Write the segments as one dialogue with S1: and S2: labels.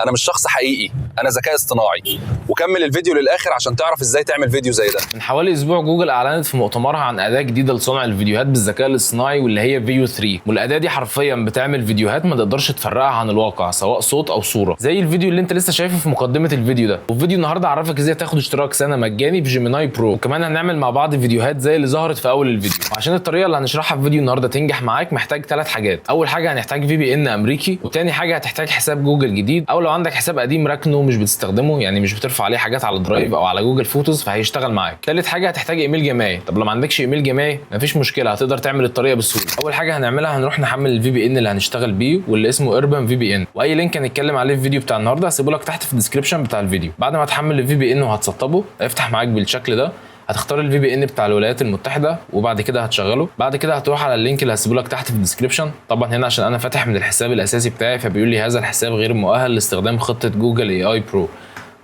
S1: انا مش شخص حقيقي، انا ذكاء اصطناعي. وكمل الفيديو للاخر عشان تعرف ازاي تعمل فيديو زي ده.
S2: من حوالي اسبوع جوجل اعلنت في مؤتمرها عن اداه جديده لصنع الفيديوهات بالذكاء الاصطناعي واللي هي فيو 3. والاداه دي حرفيا بتعمل فيديوهات ما تقدرش تفرقها عن الواقع سواء صوت او صوره، زي الفيديو اللي انت لسه شايفه في مقدمه الفيديو ده. وفيديو النهارده هعرفك ازاي تاخد اشتراك سنه مجاني في جيميناي برو، وكمان هنعمل مع بعض فيديوهات زي اللي ظهرت في اول الفيديو. وعشان الطريقه اللي هنشرحها في فيديو النهارده تنجح معاك محتاج 3 حاجات. اول حاجه هنحتاج في بي ان امريكي، وتاني حاجه هتحتاج حساب جوجل جديد، او لو عندك حساب قديم راكنه مش بتستخدمه، يعني مش بترفع عليه حاجات على درايف او على جوجل فوتوز، فهيشتغل معاك. تالت حاجه هتحتاج ايميل جامعي. طب لو ما عندكش ايميل جامعي مفيش مشكله، هتقدر تعمل الطريقه بسهوله. اول حاجه هنعملها هنروح نحمل الفي بي ان اللي هنشتغل بيه واللي اسمه اوربان في بي ان، واي لينك هنتكلم عليه في الفيديو بتاع النهارده هسيبه لك تحت في الديسكربشن بتاع الفيديو. بعد ما تحمل الفي بي ان وهتسطبه هيفتح معاك بالشكل ده. هتختار الفي بي ان بتاع الولايات المتحده وبعد كده هتشغله. بعد كده هتروح على اللينك اللي هسيبه لك تحت في الديسكربشن. طبعا هنا عشان انا فاتح من الحساب الاساسي بتاعي فبيقول لي هذا الحساب غير مؤهل لاستخدام خطه جوجل اي اي برو،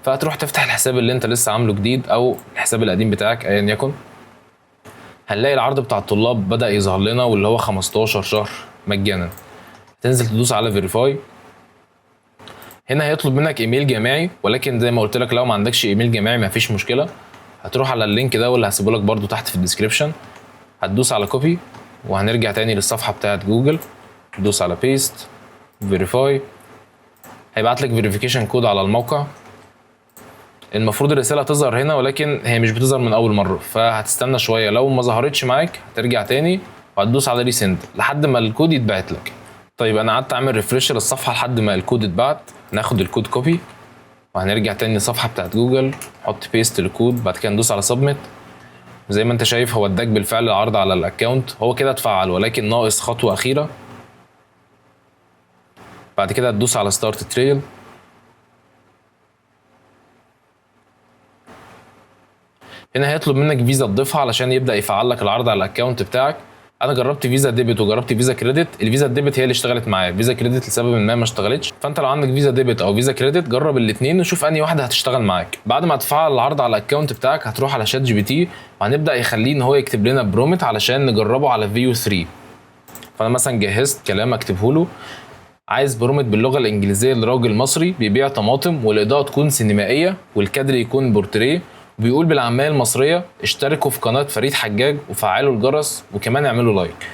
S2: فهتروح تفتح الحساب اللي انت لسه عامله جديد او الحساب القديم بتاعك ايا يكن. هنلاقي العرض بتاع الطلاب بدأ يظهر لنا واللي هو 15 شهر مجانا. تنزل تدوس على فيريفاي. هنا هيطلب منك ايميل جامعي، ولكن زي ما قلت لك لو ما عندكش ايميل جامعي مفيش مشكله. هتروح على اللينك ده واللي هسيبه لك برده تحت في الديسكربشن. هتدوس على كوبي وهنرجع تاني للصفحه بتاعه جوجل. تدوس على بيست فيريفاي. هيبعت لك فيريفيكيشن كود على الموقع. المفروض الرساله تظهر هنا ولكن هي مش بتظهر من اول مره، فهتستنى شويه. لو ما ظهرتش معاك هترجع تاني وهتدوس على ريسند لحد ما الكود يتبعت لك. طيب انا قعدت اعمل ريفريش للصفحه لحد ما الكود اتبعت. ناخد الكود كوبي وهنرجع تاني للصفحه بتاعت جوجل، نحط بيست للكود، بعد كده ندوس على سبميت. زي ما انت شايف هو اداك بالفعل العرض على الاكونت، هو كده اتفعل ولكن ناقص خطوه اخيره. بعد كده هتدوس على ستارت تريل. هنا هيطلب منك فيزا تضيفها علشان يبدا يفعل لك العرض على الاكونت بتاعك. انا جربت فيزا ديبت وجربت فيزا كريدت. الفيزا الديبت هي اللي اشتغلت معايا، فيزا كريدت لسبب ما اشتغلتش. فانت لو عندك فيزا ديبت او فيزا كريدت جرب الاثنين وشوف انهي واحده هتشتغل معاك. بعد ما تفعل العرض على الاكونت بتاعك هتروح على شات جي بي تي وهنبدا يخليه ان هو يكتب لنا برومت علشان نجربه على فيو 3. فانا مثلا جهزت كلام اكتبه له. عايز برومت باللغه الانجليزيه لراجل مصري بيبيع طماطم والاضاءه تكون سينمائيه والكادر يكون بورتريه، وبيقول بالعاميه المصريه اشتركوا في قناه فريد حجاج وفعلوا الجرس وكمان اعملوا لايك.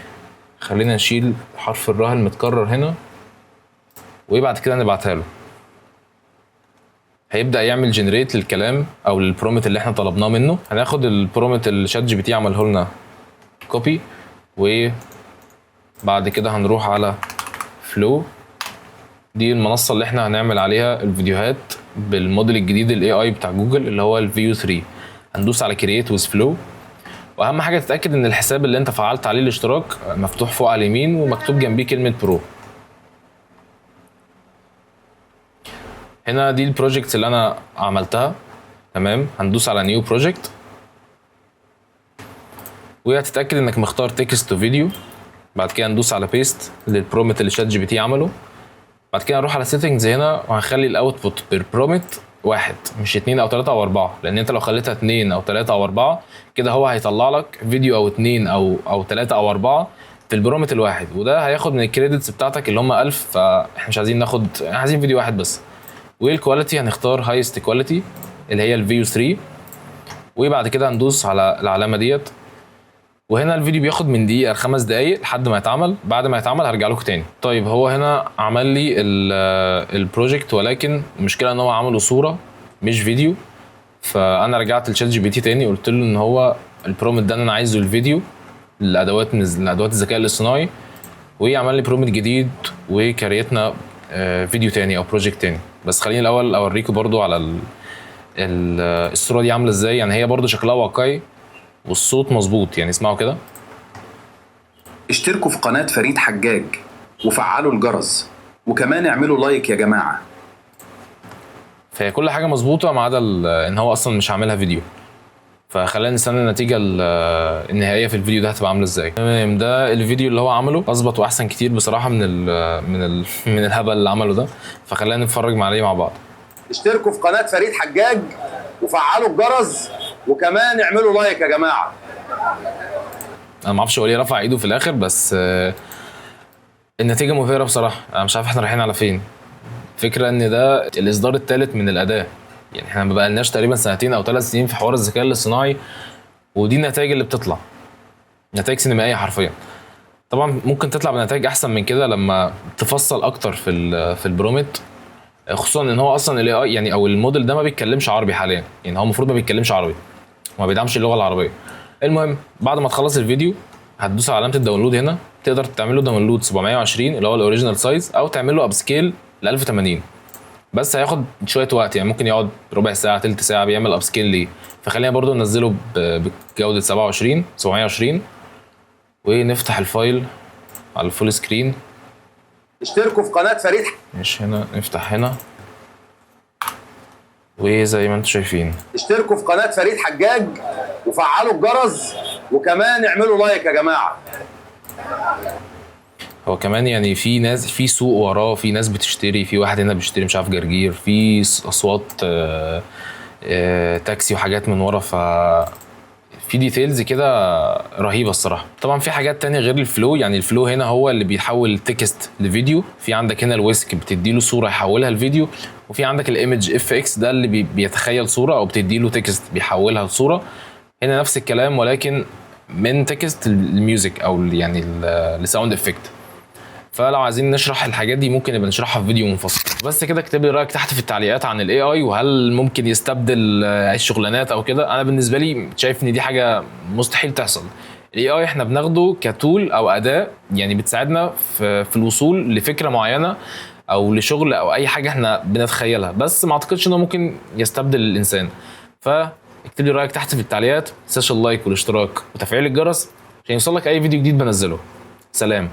S2: خلينا نشيل حرف الراء المتكرر هنا وبعد كده نبعتها له. هيبدا يعمل جنريت للكلام او للبرومت اللي احنا طلبناه منه. هناخد البرومت اللي شات جي بي تي عمله لنا كوبي، وبعد كده هنروح على فلو. دي المنصه اللي احنا هنعمل عليها الفيديوهات بالموديل الجديد الاي اي بتاع جوجل اللي هو الفيو 3. هندوس على كرييت ويز فلو، واهم حاجه تتاكد ان الحساب اللي انت فعلت عليه الاشتراك مفتوح فوق على اليمين ومكتوب جنبيه كلمه برو. هنا دي البروجكت اللي انا عملتها. تمام، هندوس على نيو بروجكت وهتتاكد انك مختار تكست تو فيديو. بعد كده ندوس على بيست للبرومت اللي شات جي بي تي عمله. بعد كده نروح على سيتنجز هنا وهنخلي الاوتبوت بير برومت 1 مش 2 او 3 او 4، لان انت لو خليتها 2 او 3 او 4 كده هو هيطلع لك فيديو او 2 او 3 او 4 في البرومت الواحد، وده هياخد من الكريدتس بتاعتك اللي هم 1000، فاحنا مش عايزين ناخد، عايزين فيديو واحد بس. والكواليتي هنختار هايست كواليتي اللي هي الفيو 3، وبعد كده هندوس على العلامه ديت. وهنا الفيديو بياخد من دقيقه ل5 دقايق لحد ما يتعمل. بعد ما يتعمل هرجع لكم تاني. طيب هو هنا عمل لي البروجكت ولكن المشكله ان هو عمله صوره مش فيديو. فانا رجعت لشات جي بي تي تاني قلت له ان هو البرومت ده انا عايزه الفيديو، الادوات من ادوات الذكاء الاصطناعي، وعمل لي برومت جديد وكريتنا فيديو تاني او بروجكت تاني. بس خليني الاول اوريكم برضو على الصوره دي عامله ازاي. يعني هي برضو شكلها واقعي والصوت مظبوط، يعني اسمعوا كده.
S3: اشتركوا في قناة فريد حجاج وفعلوا الجرس وكمان اعملوا لايك يا جماعة.
S2: فهي كل حاجة مظبوطة ما عدا ان هو اصلا مش عاملها فيديو. فخلينا نستنى النتيجة النهائية في الفيديو ده هتبقى عاملة ازاي. تمام، ده الفيديو اللي هو عمله اظبط واحسن كتير بصراحة من الهبل اللي عمله ده. فخلينا نتفرج عليه مع بعض.
S3: اشتركوا في قناة فريد حجاج وفعلوا الجرس وكمان اعملوا لايك يا جماعة.
S2: انا ما اعرفش هو ليه رفع ايده في الاخر، بس النتيجة مبهرة بصراحة. انا مش عارف احنا رايحين على فين. فكره ان ده الاصدار الثالث من الاداه، يعني احنا ما بقالناش تقريبا سنتين او 3 سنين في حوار الذكاء الاصطناعي، ودي النتائج اللي بتطلع، نتائج سينمائيه حرفيا. طبعا ممكن تطلع بنتائج احسن من كده لما تفصل اكتر في البرومت، خصوصا ان هو اصلا الاي اي يعني او الموديل ده ما بيتكلمش عربي حاليا، يعني هو المفروض ما بيتكلمش عربي وما بيدعمش اللغه العربيه. المهم بعد ما تخلص الفيديو هتدوس على علامه الداونلود هنا، تقدر تعمل له داونلود 720 اللي هو الاوريجينال سايز، او تعمل له اب سكيل ل 1080. بس هياخد شويه وقت، يعني ممكن يقعد ربع ساعه تلت ساعه بيعمل اب سكيل ليه، فخلينا برضو ننزله بجوده 720 ونفتح الفايل على الفول سكرين.
S3: اشتركوا في قناه فريد.
S2: مش هنا، نفتح هنا، وزي ما انتم شايفين
S3: اشتركوا في قناه فريد حجاج وفعلوا الجرس، وكمان اعملوا لايك يا جماعه.
S2: هو كمان يعني في ناس، في سوق وراه، في ناس بتشتري، في واحد هنا بيشتري مش عارف جرجير، في اصوات تاكسي وحاجات من ورا، ف في ديتيلز كده رهيبه الصراحه. طبعا في حاجات تانية غير الفلو، يعني الفلو هنا هو اللي بيحول تكست لفيديو، في عندك هنا الويسك بتديله صوره يحولها لفيديو، وفي عندك الايمج اف اكس ده اللي بيتخيل صوره او بتديله تكست بيحولها لصوره. هنا نفس الكلام ولكن من تكست للميوزك او يعني لساوند افكت. فلو عايزين نشرح الحاجات دي ممكن نبقى نشرحها في فيديو منفصل. بس كده اكتب لي رايك تحت في التعليقات عن الاي اي، وهل ممكن يستبدل الشغلانات او كده. انا بالنسبه لي شايف ان دي حاجه مستحيل تحصل. الاي اي احنا بناخده كتول او اداه، يعني بتساعدنا في الوصول لفكره معينه او لشغل او اي حاجه احنا بنتخيلها، بس ما اعتقدش انه ممكن يستبدل الانسان. فاكتب لي رايك تحت في التعليقات، ما تنساش اللايك والاشتراك وتفعيل الجرس عشان يوصلك اي فيديو جديد بنزله. سلام.